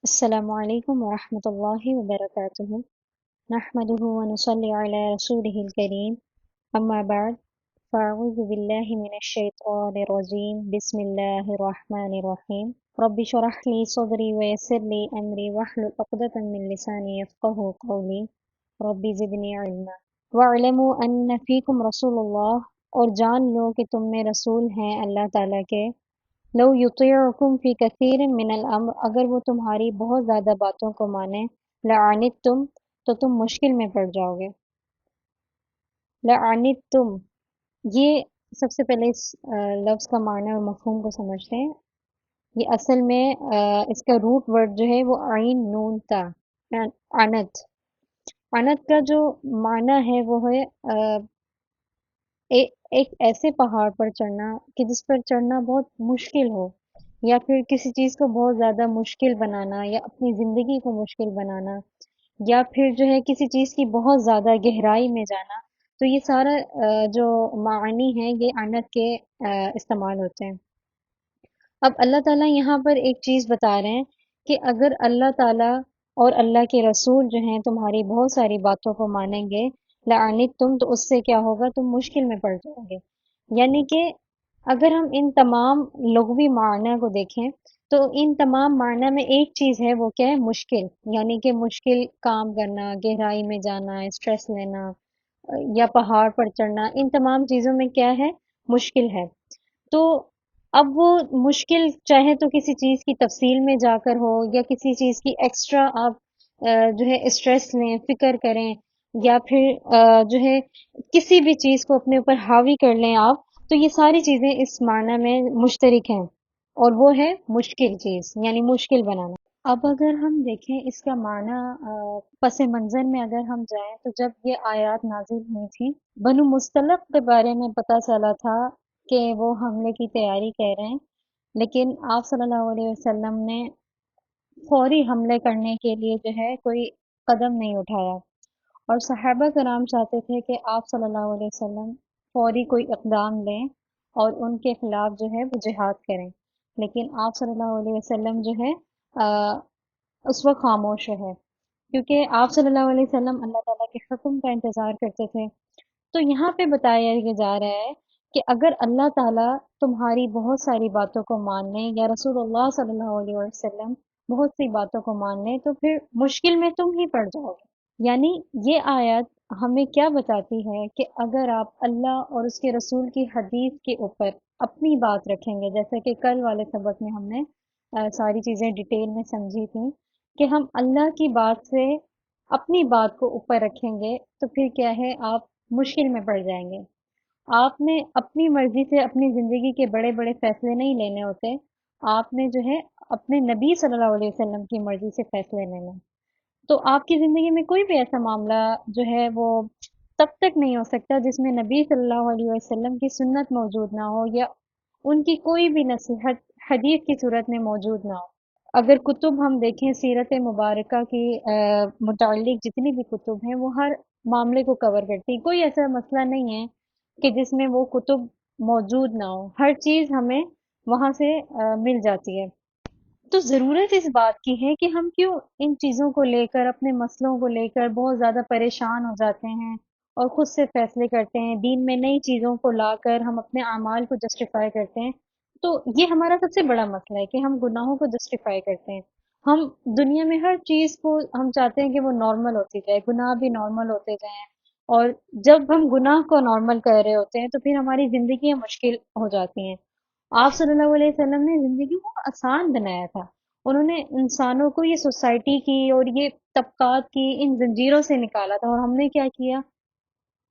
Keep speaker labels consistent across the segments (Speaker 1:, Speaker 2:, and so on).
Speaker 1: السلام علیکم ورحمۃ اللہ وبرکاتہ نحمده ونصلي علی رسوله الکریم اما بعد فاعوذ باللہ من الشیطان الرجیم بسم اللہ الرحمن الرحیم رب شرح لی صدری ویسر لی امری واحلل عقدۃ من لسانی یفقهوا قولی رب زدنی علما وَاعْلَمُوا أَنَّ فِيكُمْ رسول اللہ، اور جان لو کہ تم میں رسول ہیں اللہ تعالیٰ کے، لو یطیعکم فی کثیر من الامر، اگر وہ تمہاری بہت زیادہ باتوں کو مانے، لعنتم، تو تم مشکل میں پڑ جاؤ گے۔ لعنتم، یہ سب سے پہلے اس لفظ کا معنی اور مفہوم کو سمجھتے ہیں۔ یہ اصل میں اس کا روٹ ورڈ جو ہے وہ عین نون تا، عنت۔ عنت کا جو معنی ہے وہ ہے ایک ایسے پہاڑ پر چڑھنا کہ جس پر چڑھنا بہت مشکل ہو، یا پھر کسی چیز کو بہت زیادہ مشکل بنانا، یا اپنی زندگی کو مشکل بنانا، یا پھر جو ہے کسی چیز کی بہت زیادہ گہرائی میں جانا۔ تو یہ سارا جو معنی ہیں یہ عنت کے استعمال ہوتے ہیں۔ اب اللہ تعالیٰ یہاں پر ایک چیز بتا رہے ہیں کہ اگر اللہ تعالیٰ اور اللہ کے رسول جو ہیں تمہاری بہت ساری باتوں کو مانیں گے، لعنتم، تو اس سے کیا ہوگا، تم مشکل میں پڑ جاؤ گے۔ یعنی کہ اگر ہم ان تمام لغوی معنی کو دیکھیں تو ان تمام معنی میں ایک چیز ہے، وہ کیا ہے، مشکل۔ یعنی کہ مشکل کام کرنا، گہرائی میں جانا، اسٹریس لینا، یا پہاڑ پر چڑھنا، ان تمام چیزوں میں کیا ہے، مشکل ہے۔ تو اب وہ مشکل چاہے تو کسی چیز کی تفصیل میں جا کر ہو، یا کسی چیز کی ایکسٹرا آپ جو ہے اسٹریس لیں، فکر کریں، یا پھر جو ہے کسی بھی چیز کو اپنے اوپر حاوی کر لیں آپ، تو یہ ساری چیزیں اس معنی میں مشترک ہیں، اور وہ ہے مشکل چیز، یعنی مشکل بنانا۔ اب اگر ہم دیکھیں اس کا معنی پس منظر میں اگر ہم جائیں، تو جب یہ آیات نازل ہوئی تھی، بنو مستلق کے بارے میں پتہ چلا تھا کہ وہ حملے کی تیاری کر رہے ہیں، لیکن آپ صلی اللہ علیہ وسلم نے فوری حملے کرنے کے لیے جو ہے کوئی قدم نہیں اٹھایا، اور صحابہ کرام چاہتے تھے کہ آپ صلی اللہ علیہ وسلم فوری کوئی اقدام لیں اور ان کے خلاف جو ہے وہ جہاد کریں، لیکن آپ صلی اللہ علیہ وسلم جو ہے اس وقت خاموش رہے، کیونکہ آپ صلی اللہ علیہ وسلم اللہ تعالیٰ کے حکم کا انتظار کرتے تھے۔ تو یہاں پہ بتایا یہ جا رہا ہے کہ اگر اللہ تعالیٰ تمہاری بہت ساری باتوں کو مان لیں، یا رسول اللہ صلی اللہ علیہ وسلم بہت سی باتوں کو مان لیں، تو پھر مشکل میں تم ہی پڑ جاؤ گے۔ یعنی یہ آیت ہمیں کیا بتاتی ہے کہ اگر آپ اللہ اور اس کے رسول کی حدیث کے اوپر اپنی بات رکھیں گے، جیسے کہ کل والے سبق میں ہم نے ساری چیزیں ڈیٹیل میں سمجھی تھیں کہ ہم اللہ کی بات سے اپنی بات کو اوپر رکھیں گے، تو پھر کیا ہے، آپ مشکل میں پڑ جائیں گے۔ آپ نے اپنی مرضی سے اپنی زندگی کے بڑے بڑے فیصلے نہیں لینے ہوتے، آپ نے جو ہے اپنے نبی صلی اللہ علیہ وسلم کی مرضی سے فیصلے لینے ہیں۔ تو آپ کی زندگی میں کوئی بھی ایسا معاملہ جو ہے وہ تب تک نہیں ہو سکتا جس میں نبی صلی اللہ علیہ وسلم کی سنت موجود نہ ہو، یا ان کی کوئی بھی نصیحت حدیث کی صورت میں موجود نہ ہو۔ اگر کتب ہم دیکھیں سیرت مبارکہ کی متعلق جتنی بھی کتب ہیں، وہ ہر معاملے کو کور کرتی ہیں، کوئی ایسا مسئلہ نہیں ہے کہ جس میں وہ کتب موجود نہ ہو، ہر چیز ہمیں وہاں سے مل جاتی ہے۔ تو ضرورت اس بات کی ہے کہ ہم کیوں ان چیزوں کو لے کر، اپنے مسئلوں کو لے کر بہت زیادہ پریشان ہو جاتے ہیں اور خود سے فیصلے کرتے ہیں، دین میں نئی چیزوں کو لا کر ہم اپنے اعمال کو جسٹیفائی کرتے ہیں۔ تو یہ ہمارا سب سے بڑا مسئلہ ہے کہ ہم گناہوں کو جسٹیفائی کرتے ہیں۔ ہم دنیا میں ہر چیز کو ہم چاہتے ہیں کہ وہ نارمل ہوتی جائے، گناہ بھی نارمل ہوتے جائیں، اور جب ہم گناہ کو نارمل کر رہے ہوتے ہیں تو پھر ہماری زندگیاں مشکل ہو جاتی ہیں۔ آپ صلی اللہ علیہ وسلم نے زندگی کو آسان بنایا تھا، انہوں نے انسانوں کو یہ سوسائٹی کی اور یہ طبقات کی ان زنجیروں سے نکالا تھا، اور ہم نے کیا کیا،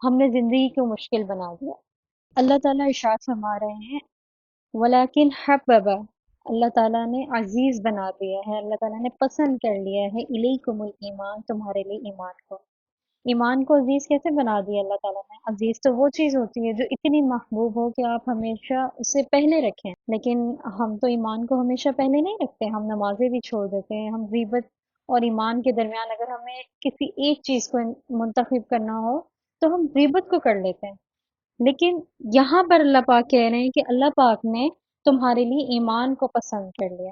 Speaker 1: ہم نے زندگی کو مشکل بنا دیا۔ اللہ تعالیٰ ارشاد فرما رہے ہیں ولیکن حبب، اللہ تعالیٰ نے عزیز بنا دیا ہے، اللہ تعالیٰ نے پسند کر لیا ہے، الیکم الایمان، تمہارے لیے ایمان کو۔ ایمان کو عزیز کیسے بنا دیا اللہ تعالیٰ نے؟ عزیز تو وہ چیز ہوتی ہے جو اتنی محبوب ہو کہ آپ ہمیشہ اسے پہلے رکھیں، لیکن ہم تو ایمان کو ہمیشہ پہلے نہیں رکھتے، ہم نمازیں بھی چھوڑ دیتے ہیں، ہم غیبت اور ایمان کے درمیان اگر ہمیں کسی ایک چیز کو منتخب کرنا ہو تو ہم غیبت کو کر لیتے ہیں۔ لیکن یہاں پر اللہ پاک کہہ رہے ہیں کہ اللہ پاک نے تمہارے لیے ایمان کو پسند کر لیا۔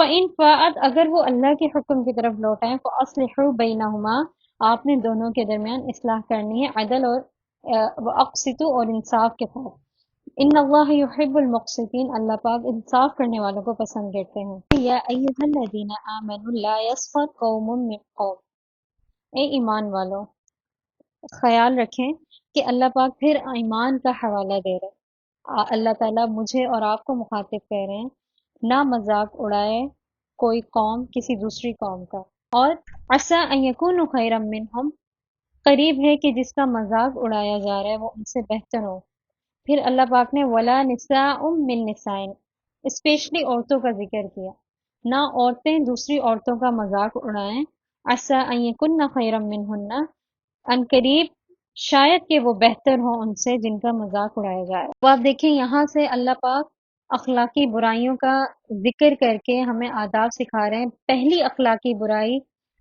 Speaker 1: فَإِن فَاءَتْ اگر وہ اللہ کے حکم کی طرف لوٹائیں فَأَصْلِحُوا بَيْنَهُمَا آپ نے دونوں کے درمیان اصلاح کرنی ہے عدل اور وَأَقْسِطُوا اور انصاف کے ساتھ ان اللہ یحب المقسطین اللہ پاک انصاف کرنے والوں کو پسند کرتے ہیں یا ایھا الذین آمنوا لا یسخر قوم من قوم اے ایمان والو خیال رکھیں کہ اللہ پاک پھر ایمان کا حوالہ دے رہے ہیں اللہ تعالیٰ مجھے اور آپ کو مخاطب کہہ رہے ہیں نہ مذاق اڑائے کوئی قوم کسی دوسری قوم کا اور عسیٰ ان یکونوا خیرا منہم قریب ہے کہ جس کا مذاق اڑایا جا رہا ہے وہ ان سے بہتر ہو پھر اللہ پاک نے ولا نساء من نساء اسپیشلی عورتوں کا ذکر کیا نہ عورتیں دوسری عورتوں کا مذاق اڑائیں عسیٰ ان یکن خیرا منہن ان قریب شاید کہ وہ بہتر ہوں ان سے جن کا مذاق اڑایا جائے وہ آپ دیکھیں یہاں سے اللہ پاک اخلاقی برائیوں کا ذکر کر کے ہمیں آداب سکھا رہے ہیں پہلی اخلاقی برائی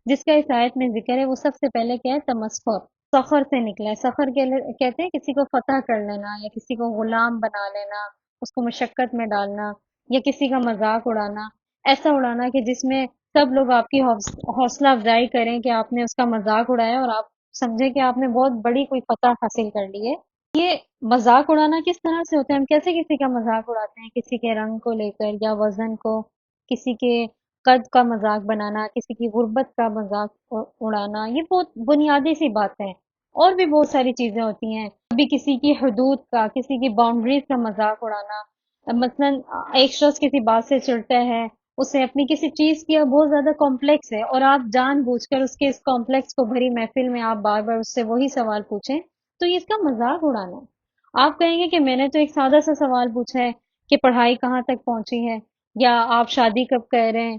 Speaker 1: جس کا اس آیت میں ذکر ہے وہ سب سے پہلے کیا ہے تمسخر سخر سے نکلا ہے سخر کہتے ہیں کسی کو فتح کر لینا یا کسی کو غلام بنا لینا اس کو مشقت میں ڈالنا یا کسی کا مذاق اڑانا ایسا اڑانا کہ جس میں سب لوگ آپ کی حوصلہ افزائی کریں کہ آپ نے اس کا مذاق اڑایا اور آپ سمجھے کہ آپ نے بہت بڑی کوئی فتح حاصل کر لی ہے یہ مذاق اڑانا کس طرح سے ہوتا ہے ہم کیسے کسی کا مذاق اڑاتے ہیں کسی کے رنگ کو لے کر یا وزن کو کسی کے قد کا مذاق بنانا کسی کی غربت کا مذاق اڑانا یہ بہت بنیادی سی بات ہے اور بھی بہت ساری چیزیں ہوتی ہیں ابھی کسی کی حدود کا کسی کی باؤنڈریز کا مذاق اڑانا مثلا ایک شخص کسی بات سے چڑھتا ہے اسے اپنی کسی چیز کی بہت زیادہ کمپلیکس ہے اور آپ جان بوجھ کر اس کے اس کمپلیکس کو بھری محفل میں آپ بار بار اس سے وہی سوال پوچھیں تو یہ اس کا مذاق اڑانا ہے آپ کہیں گے کہ میں نے تو ایک سادہ سا سوال پوچھا ہے کہ پڑھائی کہاں تک پہنچی ہے یا آپ شادی کب کر رہے ہیں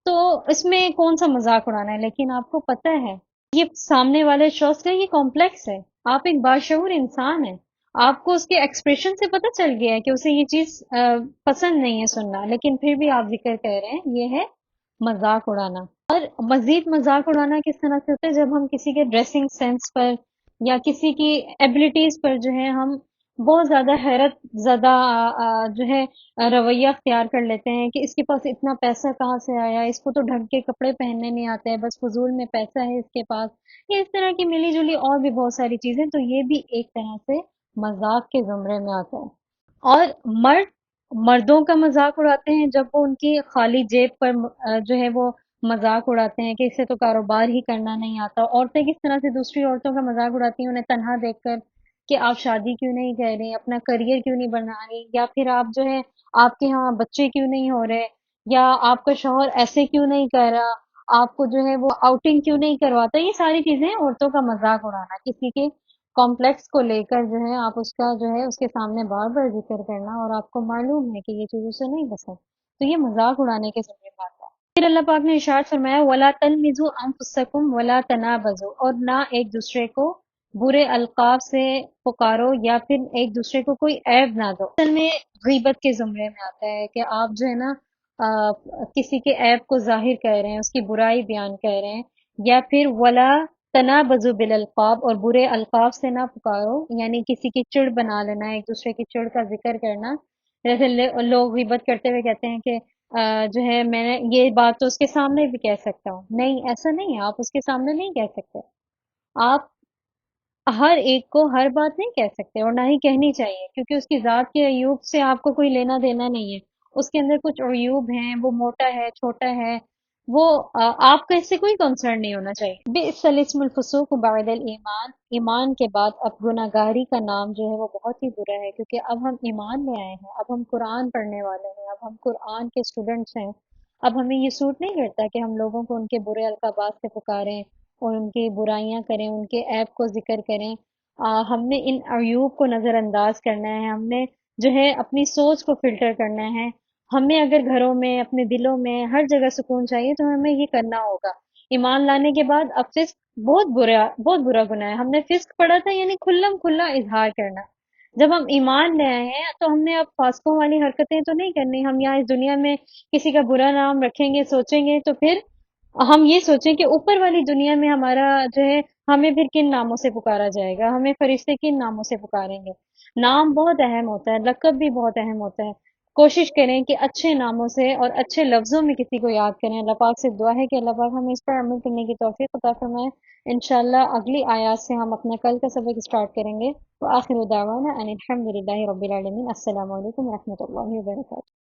Speaker 1: تو اس میں کون سا مذاق اڑانا ہے لیکن آپ کو پتہ ہے یہ سامنے والے شخص کا یہ کمپلیکس ہے آپ ایک باشعور انسان ہیں آپ کو اس کے ایکسپریشن سے پتہ چل گیا ہے کہ اسے یہ چیز پسند نہیں ہے سننا لیکن پھر بھی آپ ذکر کر رہے ہیں یہ ہے مذاق اڑانا اور مزید مذاق اڑانا کس طرح سے ہوتا ہے جب ہم کسی کے ڈریسنگ سینس پر یا کسی کی ایبلٹیز پر جو ہے ہم بہت زیادہ حیرت زدہ جو ہے رویہ اختیار کر لیتے ہیں کہ اس کے پاس اتنا پیسہ کہاں سے آیا اس کو تو ڈھنگ کے کپڑے پہننے نہیں آتے ہیں بس فضول میں پیسہ ہے اس کے پاس یہ اس طرح کی ملی جلی اور بھی بہت ساری چیزیں تو یہ بھی ایک طرح سے مذاق کے زمرے میں آتا ہے اور مردوں کا مذاق اڑاتے ہیں جب وہ ان کی خالی جیب پر جو ہے وہ مذاق اڑاتے ہیں کہ اسے تو کاروبار ہی کرنا نہیں آتا عورتیں کس طرح سے دوسری عورتوں کا مذاق اڑاتی ہیں انہیں تنہا دیکھ کر کہ آپ شادی کیوں نہیں کر رہی اپنا کریئر کیوں نہیں بنا رہی یا پھر آپ جو ہے آپ کے ہاں بچے کیوں نہیں ہو رہے یا آپ کا شوہر ایسے کیوں نہیں کر رہا آپ کو جو ہے وہ آؤٹنگ کیوں نہیں کرواتا یہ ساری چیزیں عورتوں کا مذاق اڑانا کسی کے کمپلیکس کو لے کر جو ہے آپ اس کا جو ہے اس کے سامنے بار بار ذکر کرنا اور آپ کو معلوم ہے کہ یہ چیز اسے نہیں پسند تو یہ مذاق اڑانے کے ذمہ آتا ہے پھر اللہ پاک نے ارشاد فرمایا وَلَا تَلْمِزُوا أَنفُسَكُمْ وَلَا تَنَابَزُوا اور نہ ایک دوسرے کو برے القاب سے پکارو یا پھر ایک دوسرے کو کوئی عیب نہ دو اصل میں غیبت کے زمرے میں آتا ہے کہ آپ جو ہے نا کسی کے عیب کو ظاہر کر رہے ہیں اس کی برائی بیان کر رہے ہیں یا پھر ولا تنابزوا بالالقاب اور برے القاب سے نہ پکارو یعنی کسی کی چڑ بنا لینا ایک دوسرے کی چڑ کا ذکر کرنا جیسے لوگ غیبت کرتے ہوئے کہتے ہیں کہ جو ہے میں نے یہ بات تو اس کے سامنے بھی کہہ سکتا ہوں نہیں ایسا نہیں ہے آپ اس کے سامنے نہیں کہہ سکتے آپ ہر ایک کو ہر بات نہیں کہہ سکتے اور نہ ہی کہنی چاہیے کیونکہ اس کی ذات کے عیوب سے آپ کو کوئی لینا دینا نہیں ہے اس کے اندر کچھ عیوب ہیں وہ موٹا ہے چھوٹا ہے وہ آپ کا اس سے کوئی کنسرن نہیں ہونا چاہیے بئس الاسم الفسوق بعد الایمان ایمان کے بعد اب گناہ گاری کا نام جو ہے وہ بہت ہی برا ہے کیونکہ اب ہم ایمان میں آئے ہیں اب ہم قرآن پڑھنے والے ہیں اب ہم قرآن کے اسٹوڈنٹس ہیں اب ہمیں یہ سوٹ نہیں کرتا کہ ہم لوگوں کو ان کے برے القابات سے پکاریں اور ان کی برائیاں کریں ان کے عیب کو ذکر کریں ہم نے ان عیوب کو نظر انداز کرنا ہے ہم نے جو ہے اپنی سوچ کو فلٹر کرنا ہے ہمیں اگر گھروں میں اپنے دلوں میں ہر جگہ سکون چاہیے تو ہمیں یہ کرنا ہوگا ایمان لانے کے بعد اب فسق بہت برا گناہ ہے ہم نے فسق پڑھا تھا یعنی کھلم کھلا اظہار کرنا جب ہم ایمان لے آئے ہیں تو ہم نے اب فاسقوں والی حرکتیں تو نہیں کرنی ہم یہاں اس دنیا میں کسی کا برا نام رکھیں گے سوچیں گے تو پھر ہم یہ سوچیں کہ اوپر والی دنیا میں ہمارا جو ہے ہمیں پھر کن ناموں سے پکارا جائے گا ہمیں فرشتے کن ناموں سے پکاریں گے نام بہت اہم ہوتا ہے لقب بھی بہت اہم ہوتا ہے کوشش کریں کہ اچھے ناموں سے اور اچھے لفظوں میں کسی کو یاد کریں. اللہ پاک سے دعا ہے کہ اللہ پاک ہمیں اس پر عمل کرنے کی توفیق عطا فرمائے. انشاءاللہ اگلی آیات سے ہم اپنا کل کا سبق اسٹارٹ کریں گے. وآخر دعوانا ان الحمد للہ رب العالمین. السلام علیکم ورحمۃ اللہ وبرکاتہ.